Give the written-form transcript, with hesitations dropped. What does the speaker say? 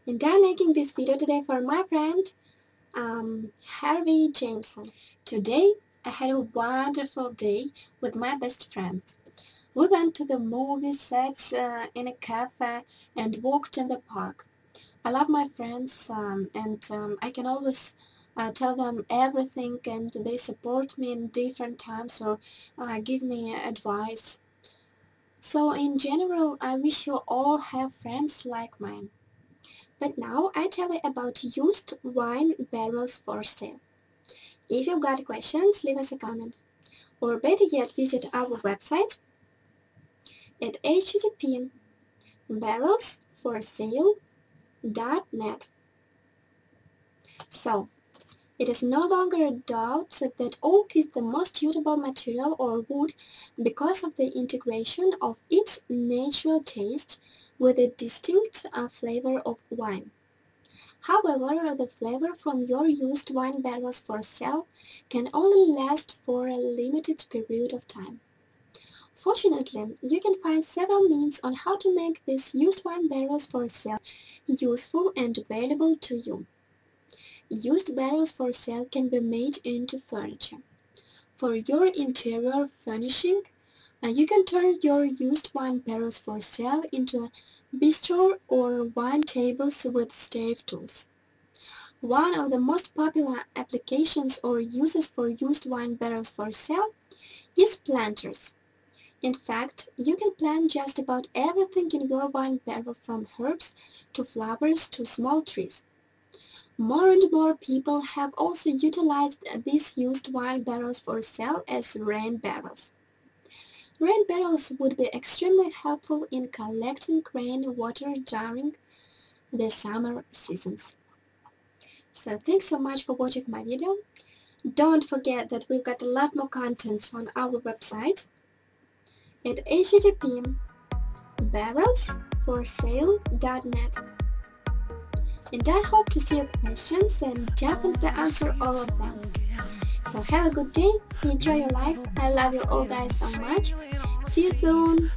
And I'm making this video today for my friend Harvey Jameson. Today I had a wonderful day with my best friends. We went to the movie, sat in a cafe and walked in the park. I love my friends and I can always tell them everything, and they support me in different times or give me advice. So in general, I wish you all have friends like mine. But now I tell you about used wine barrels for sale. If you've got questions, leave us a comment. Or better yet, visit our website at http://barrelsforsale.net. So, it is no longer a doubt that oak is the most suitable material or wood because of the integration of its natural taste with a distinct flavor of wine. However, the flavor from your used wine barrels for sale can only last for a limited period of time. Fortunately, you can find several means on how to make these used wine barrels for sale useful and available to you. Used barrels for sale can be made into furniture. For your interior furnishing, you can turn your used wine barrels for sale into a bistro or wine tables with stave tools. One of the most popular applications or uses for used wine barrels for sale is planters. In fact, you can plant just about everything in your wine barrel, from herbs to flowers to small trees. More and more people have also utilized these used wine barrels for sale as rain barrels. Rain barrels would be extremely helpful in collecting rain water during the summer seasons. So thanks so much for watching my video. Don't forget that we've got a lot more content on our website at http://barrelsforsale.net. And I hope to see your questions and definitely answer all of them. So have a good day, enjoy your life, I love you all guys so much, see you soon!